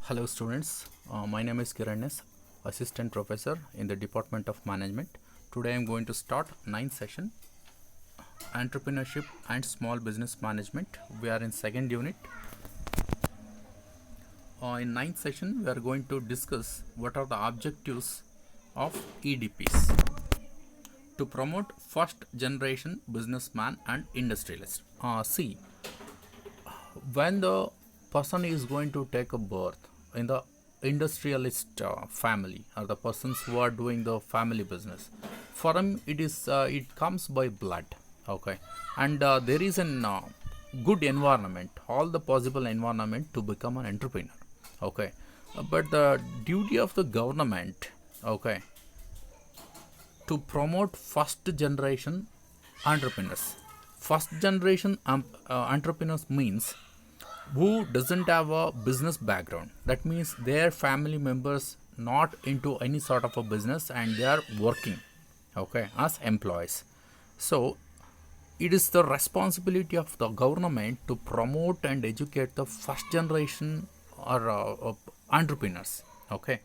Hello students, my name is Kiran, Assistant Professor in the Department of Management. Today I am going to start 9th session, Entrepreneurship and Small Business Management. We are in second unit. In 9th session we are going to discuss what are the objectives of EDPs to promote first generation businessman and industrialist. See, when the person is going to take a birth in the industrialist family, or the persons who are doing the family business, for him it comes by blood, okay, and there is an good environment, all the possible environment to become an entrepreneur, okay. But the duty of the government, okay, to promote first generation entrepreneurs. First generation entrepreneurs means who doesn't have a business background. That means their family members not into any sort of a business and they are working, okay, as employees. So it is the responsibility of the government to promote and educate the first generation or entrepreneurs, okay.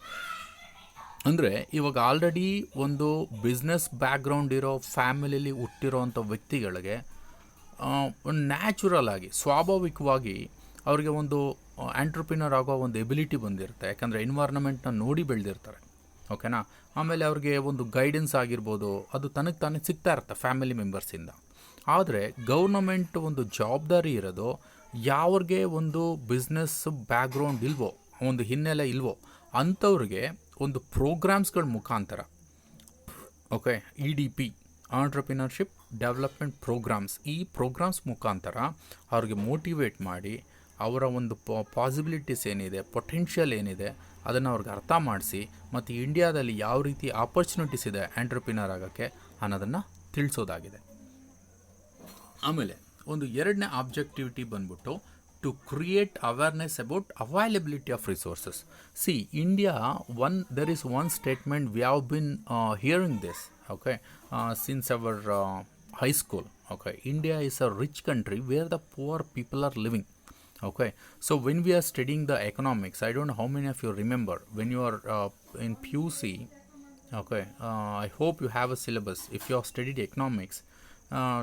ಅಂದರೆ ಇವಾಗ already ಒಂದು business background ಇರೋ ಫ್ಯಾಮಿಲಿಯಲ್ಲಿ ಹುಟ್ಟಿರೋವಂಥ ವ್ಯಕ್ತಿಗಳಿಗೆ natural ಆಗಿ ಸ್ವಾಭಾವಿಕವಾಗಿ ಅವ್ರಿಗೆ ಒಂದು ಆಂಟ್ರಪ್ರಿನರ್ ಆಗೋ ಒಂದು ಎಬಿಲಿಟಿ ಬಂದಿರುತ್ತೆ, ಯಾಕಂದರೆ ಎನ್ವೈರ್ನಮೆಂಟ್ನ ನೋಡಿ ಬೆಳೆದಿರ್ತಾರೆ, ಓಕೆನಾ. ಆಮೇಲೆ ಅವ್ರಿಗೆ ಒಂದು ಗೈಡೆನ್ಸ್ ಆಗಿರ್ಬೋದು, ಅದು ತನಗೆ ತಾನೇ ಸಿಗ್ತಾ ಇರುತ್ತೆ ಫ್ಯಾಮಿಲಿ ಮೆಂಬರ್ಸಿಂದ. ಆದರೆ ಗೌರ್ನಮೆಂಟ್ ಒಂದು ಜವಾಬ್ದಾರಿ ಇರೋದು ಯಾವ್ರಿಗೆ ಒಂದು ಬಿಸ್ನೆಸ್ ಬ್ಯಾಕ್ಗ್ರೌಂಡ್ ಇಲ್ವೋ, ಒಂದು ಹಿನ್ನೆಲೆ ಇಲ್ವೋ ಅಂಥವ್ರಿಗೆ ಒಂದು ಪ್ರೋಗ್ರಾಮ್ಸ್ಗಳ ಮುಖಾಂತರ, okay, EDP entrepreneurship development programmes, ಈ ಪ್ರೋಗ್ರಾಮ್ಸ್ ಮುಖಾಂತರ ಅವ್ರಿಗೆ ಮೋಟಿವೇಟ್ ಮಾಡಿ ಅವರ ಒಂದು ಪಾಸಿಬಿಲಿಟೀಸ್ ಏನಿದೆ, ಪೊಟೆನ್ಷಿಯಲ್ ಏನಿದೆ ಅದನ್ನು ಅವ್ರಿಗೆ ಅರ್ಥ ಮಾಡಿಸಿ, ಮತ್ತು ಇಂಡಿಯಾದಲ್ಲಿ ಯಾವ ರೀತಿ ಆಪರ್ಚುನಿಟೀಸ್ ಇದೆ ಆಂಟ್ರಪ್ರಿನರ್ ಆಗೋಕ್ಕೆ ಅನ್ನೋದನ್ನು ತಿಳಿಸೋದಾಗಿದೆ. ಆಮೇಲೆ ಒಂದು ಎರಡನೇ ಆಬ್ಜೆಕ್ಟಿವಿಟಿ ಬಂದ್ಬಿಟ್ಟು to create awareness about availability of resources. See, India, there is one statement we have been hearing this, okay, since our high school, okay. India is a rich country where the poor people are living, okay. So when we are studying the economics, I don't know how many of you remember when you are in PUC, okay, I hope you have a syllabus. If you have studied economics,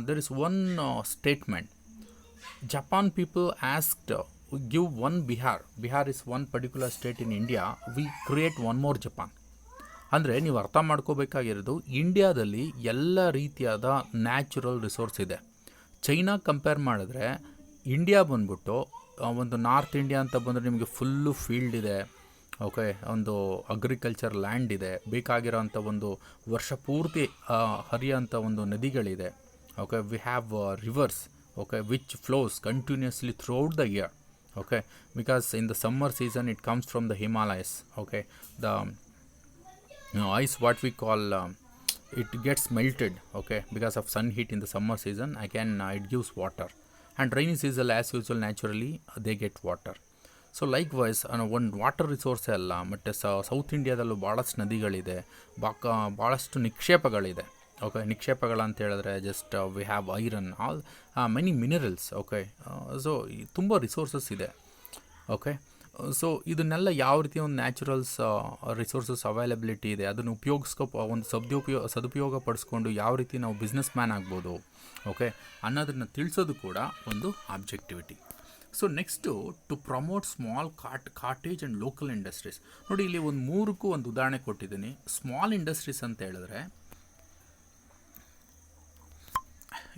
there is one statement. Japan people asked, give one Bihar. Bihar is one particular state in India. We create one more Japan. ಅಂದರೆ ನೀವು ಅರ್ಥ ಮಾಡ್ಕೋಬೇಕಾಗಿರೋದು, ಇಂಡಿಯಾದಲ್ಲಿ ಎಲ್ಲ ರೀತಿಯಾದ natural resource ಇದೆ. China compare ಮಾಡಿದ್ರೆ India ಬಂದ್ಬಿಟ್ಟು ಒಂದು ನಾರ್ತ್ ಇಂಡಿಯಾ ಅಂತ ಬಂದರೆ ನಿಮಗೆ ಫುಲ್ಲು ಫೀಲ್ಡ್ ಇದೆ, ಓಕೆ, ಒಂದು ಅಗ್ರಿಕಲ್ಚರ್ ಲ್ಯಾಂಡ್ ಇದೆ, ಬೇಕಾಗಿರೋ ಅಂಥ ಒಂದು ವರ್ಷ ಪೂರ್ತಿ ಹರಿಯೋಂಥ ಒಂದು ನದಿಗಳಿದೆ, okay. We have rivers, okay, which flows continuously throughout the year, okay, because in the summer season it comes from the Himalayas, okay. The ice, what we call, it gets melted, okay, because of sun heat in the summer season. Again, it gives water, and rainy season as usual naturally they get water. So likewise ಒಂದು water ರಿಸೋರ್ಸೇ ಅಲ್ಲ, ಮತ್ತು south ಇಂಡಿಯಾದಲ್ಲೂ ಭಾಳಷ್ಟು ನದಿಗಳಿದೆ, ಭಾಳಷ್ಟು ನಿಕ್ಷೇಪಗಳಿದೆ, okay. ನಿಕ್ಷೇಪಗಳಂತ ಹೇಳಿದ್ರೆ just we have iron, all many minerals, okay. So ತುಂಬ resources ಇದೆ, okay. So ಇದನ್ನೆಲ್ಲ ಯಾವ ರೀತಿ ಒಂದು ನ್ಯಾಚುರಲ್ಸ್ ರಿಸೋರ್ಸಸ್ ಅವೈಲಬಿಲಿಟಿ ಇದೆ ಅದನ್ನು ಒಂದು ಸದುಪಯೋಗ ಪಡಿಸ್ಕೊಂಡು ಯಾವ ರೀತಿ ನಾವು ಬಿಸ್ನೆಸ್ ಮ್ಯಾನ್ ಆಗ್ಬೋದು, ಓಕೆ, ಅನ್ನೋದನ್ನು ತಿಳಿಸೋದು ಕೂಡ ಒಂದು objectivity. So next to promote small cottage and local industries. ನೋಡಿ, ಇಲ್ಲಿ ಒಂದು ಮೂರಕ್ಕೂ ಒಂದು ಉದಾಹರಣೆ ಕೊಟ್ಟಿದ್ದೀನಿ. ಸ್ಮಾಲ್ ಇಂಡಸ್ಟ್ರೀಸ್ ಅಂತ ಹೇಳಿದ್ರೆ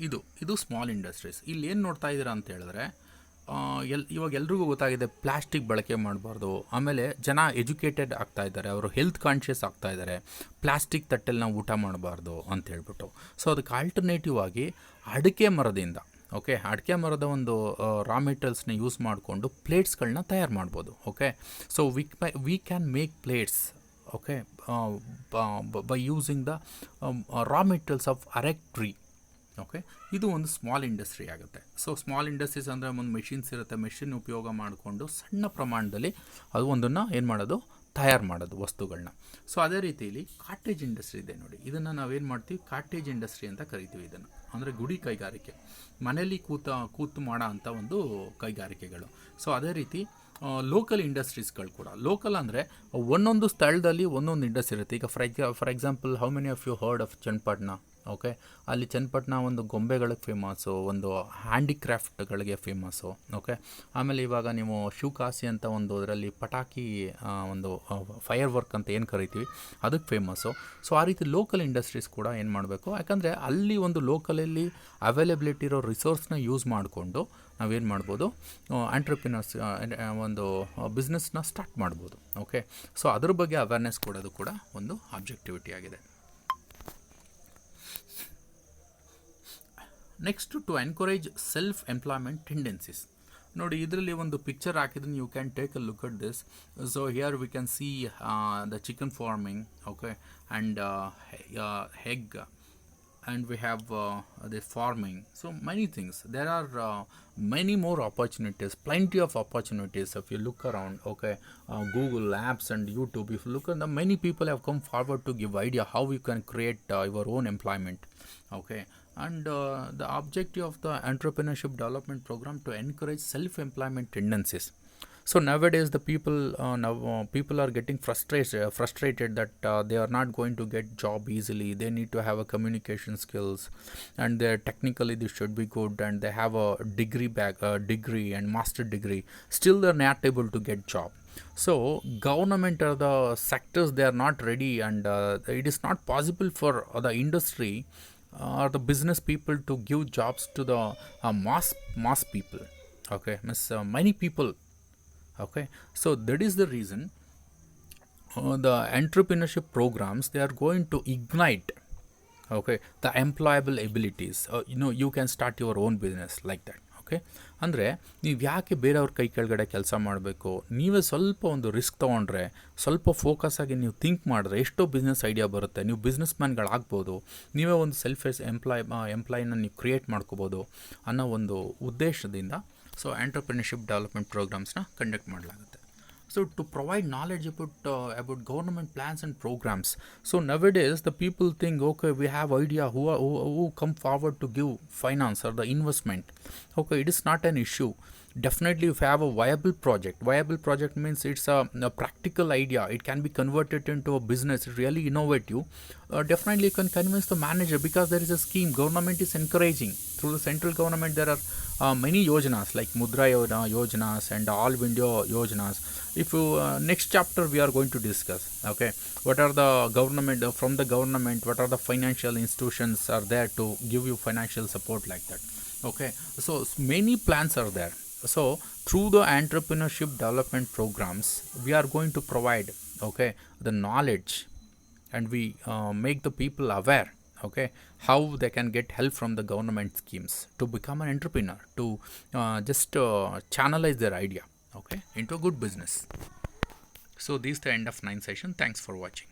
ಇದು ಸ್ಮಾಲ್ ಇಂಡಸ್ಟ್ರೀಸ್. ಇಲ್ಲಿ ಏನು ನೋಡ್ತಾ ಇದ್ದೀರಾ ಅಂತ ಹೇಳಿದ್ರೆ, ಇವಾಗ ಎಲ್ರಿಗೂ ಗೊತ್ತಾಗಿದೆ ಪ್ಲಾಸ್ಟಿಕ್ ಬಳಕೆ ಮಾಡಬಾರ್ದು. ಆಮೇಲೆ ಜನ ಎಜುಕೇಟೆಡ್ ಆಗ್ತಾ ಇದ್ದಾರೆ, ಅವರು ಹೆಲ್ತ್ ಕಾನ್ಷಿಯಸ್ ಆಗ್ತಾ ಇದ್ದಾರೆ, ಪ್ಲಾಸ್ಟಿಕ್ ತಟ್ಟೆಲ್ಲಿ ನಾವು ಊಟ ಮಾಡಬಾರ್ದು ಅಂತ ಹೇಳ್ಬಿಟ್ಟು. ಸೊ ಅದಕ್ಕೆ ಆಲ್ಟರ್ನೇಟಿವ್ ಆಗಿ ಅಡಿಕೆ ಮರದಿಂದ, ಓಕೆ, ಅಡಿಕೆ ಮರದ ಒಂದು ರಾ ಮೆಟೀರಿಯಲ್ಸ್ನ ಯೂಸ್ ಮಾಡಿಕೊಂಡು ಪ್ಲೇಟ್ಸ್ಗಳನ್ನ ತಯಾರು ಮಾಡ್ಬೋದು, okay. So we can make plates, okay, by using the raw materials of areca tree, okay. ಇದು ಒಂದು ಸ್ಮಾಲ್ ಇಂಡಸ್ಟ್ರಿ ಆಗುತ್ತೆ. ಸೊ ಸ್ಮಾಲ್ ಇಂಡಸ್ಟ್ರೀಸ್ ಅಂದರೆ ಒಂದು ಮೆಷಿನ್ಸ್ ಇರುತ್ತೆ, ಮೆಷಿನ್ ಉಪಯೋಗ ಮಾಡಿಕೊಂಡು ಸಣ್ಣ ಪ್ರಮಾಣದಲ್ಲಿ ಅದು ಒಂದನ್ನು ಏನು ಮಾಡೋದು, ತಯಾರು ಮಾಡೋದು ವಸ್ತುಗಳನ್ನ. ಸೊ ಅದೇ ರೀತಿಯಲ್ಲಿ ಕಾಟೇಜ್ ಇಂಡಸ್ಟ್ರಿ ಇದೆ ನೋಡಿ, ಇದನ್ನು ನಾವೇನು ಮಾಡ್ತೀವಿ, ಕಾಟೇಜ್ ಇಂಡಸ್ಟ್ರಿ ಅಂತ ಕರಿತೀವಿ ಇದನ್ನು. ಅಂದರೆ ಗುಡಿ ಕೈಗಾರಿಕೆ, ಮನೆಯಲ್ಲಿ ಕೂತು ಮಾಡೋ ಅಂಥ ಒಂದು ಕೈಗಾರಿಕೆಗಳು. ಸೊ ಅದೇ ರೀತಿ ಲೋಕಲ್ ಇಂಡಸ್ಟ್ರೀಸ್ಗಳು ಕೂಡ. ಲೋಕಲ್ ಅಂದರೆ ಒಂದೊಂದು ಸ್ಥಳದಲ್ಲಿ ಒಂದೊಂದು ಇಂಡಸ್ಟ್ರಿ ಇರುತ್ತೆ. ಈಗ for example, how many of you heard of Channapatna? Okay, ಅಲ್ಲಿ ಚನ್ನಪಟ್ಟಣ ಒಂದು ಗೊಂಬೆಗಳಿಗೆ ಫೇಮಸ್ಸು, ಒಂದು ಹ್ಯಾಂಡಿಕ್ರಾಫ್ಟ್ಗಳಿಗೆ ಫೇಮಸ್ಸು. ಓಕೆ, ಆಮೇಲೆ ಇವಾಗ ನೀವು ಶಿವಕಾಶಿ ಅಂತ ಒಂದು ಅದರಲ್ಲಿ ಪಟಾಕಿ ಒಂದು ಫೈರ್ ವರ್ಕ್ ಅಂತ ಏನು ಕರಿತೀವಿ ಅದಕ್ಕೆ ಫೇಮಸ್ಸು. ಸೊ ಆ ರೀತಿ ಲೋಕಲ್ ಇಂಡಸ್ಟ್ರೀಸ್ ಕೂಡ ಏನು ಮಾಡಬೇಕು, ಯಾಕಂದರೆ ಅಲ್ಲಿ ಒಂದು ಲೋಕಲಲ್ಲಿ ಅವೈಲಬಿಲಿಟಿ ಇರೋ ರಿಸೋರ್ಸ್ನ ಯೂಸ್ ಮಾಡಿಕೊಂಡು ನಾವೇನು ಮಾಡ್ಬೋದು, ಆಂಟ್ರಪ್ರಿನರ್ಸ್ ಒಂದು ಬಿಸ್ನೆಸ್ನ ಸ್ಟಾರ್ಟ್ ಮಾಡ್ಬೋದು. ಓಕೆ, ಸೊ ಅದ್ರ ಬಗ್ಗೆ ಅವೇರ್ನೆಸ್ ಕೊಡೋದು ಕೂಡ ಒಂದು ಆಬ್ಜೆಕ್ಟಿವಿಟಿ ಆಗಿದೆ. Next, to encourage self employment tendencies. ನೋಡಿ, ಇದರಲ್ಲಿ ಒಂದು ಪಿಕ್ಚರ್ ಹಾಕಿದ್ರೆ you can take a look at this. So here we can see the chicken farming, okay, and egg, and we have the farming. So many things, there are many more opportunities, plenty of opportunities if you look around. Okay, Google apps and YouTube, if you look at them, many people have come forward to give idea how you can create your own employment. Okay, and the objective of the entrepreneurship development program to encourage self employment tendencies. So nowadays the people are getting frustrated that they are not going to get job easily. They need to have a communication skills, and technically they should be good, and they have a degree and master degree. Still they are not able to get job. So government or the sectors, they are not ready, and it is not possible for the industry or the business people to give jobs to the mass people. Okay, means many people. Okay, so that is the reason the entrepreneurship programs, they are going to ignite, okay, the employable abilities. You can start your own business like that. Okay, ಅಂದರೆ ನೀವು ಯಾಕೆ ಬೇರೆಯವ್ರ ಕೈ ಕೆಳಗಡೆ ಕೆಲಸ ಮಾಡಬೇಕು? ನೀವೇ ಸ್ವಲ್ಪ ಒಂದು ರಿಸ್ಕ್ ತೊಗೊಂಡ್ರೆ, ಸ್ವಲ್ಪ ಫೋಕಸ್ ಆಗಿ ನೀವು ಥಿಂಕ್ ಮಾಡಿದ್ರೆ ಎಷ್ಟೋ ಬಿಸ್ನೆಸ್ ಐಡಿಯಾ ಬರುತ್ತೆ. ನೀವು ಬಿಸ್ನೆಸ್ ಮ್ಯಾನ್ಗಳಾಗ್ಬೋದು, ನೀವೇ ಒಂದು ಸೆಲ್ಫ್ ಎಂಪ್ಲಾಯ್ನ ನೀವು ಕ್ರಿಯೇಟ್ ಮಾಡ್ಕೋಬೋದು ಅನ್ನೋ ಒಂದು ಉದ್ದೇಶದಿಂದ ಸೊ ಎಂಟರ್ಪ್ರಿನರ್ಶಿಪ್ ಡೆವಲಪ್ಮೆಂಟ್ ಪ್ರೋಗ್ರಾಮ್ಸ್ನ ಕಂಡಕ್ಟ್ ಮಾಡಲಾಗುತ್ತೆ. So to provide knowledge about government plans and programs. So nowadays the people think, okay, we have idea who come forward to give finance or the investment. Okay, it is not an issue. Definitely, if you have a viable project means it's a practical idea. It can be converted into a business. It's really innovative. Definitely you can convince the manager, because there is a scheme government is encouraging through the central government. There are many yojanas like Mudra yojanas and all India yojanas. If you next chapter we are going to discuss, okay, what are the government from the government, what are the financial institutions are there to give you financial support like that. Okay, so many plans are there. So through the entrepreneurship development programs, we are going to provide, okay, the knowledge, and we make the people aware, okay, how they can get help from the government schemes to become an entrepreneur, to just channelize their idea, okay, into a good business. So this is the end of 9th session. Thanks for watching.